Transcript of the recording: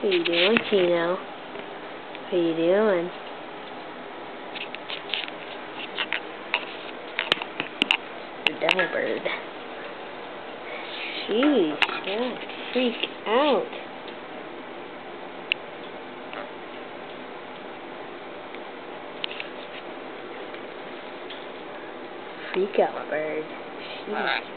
What you doing, Tino? What you doing? Devil bird. Sheesh, don't freak out. Freak out bird. Sheesh.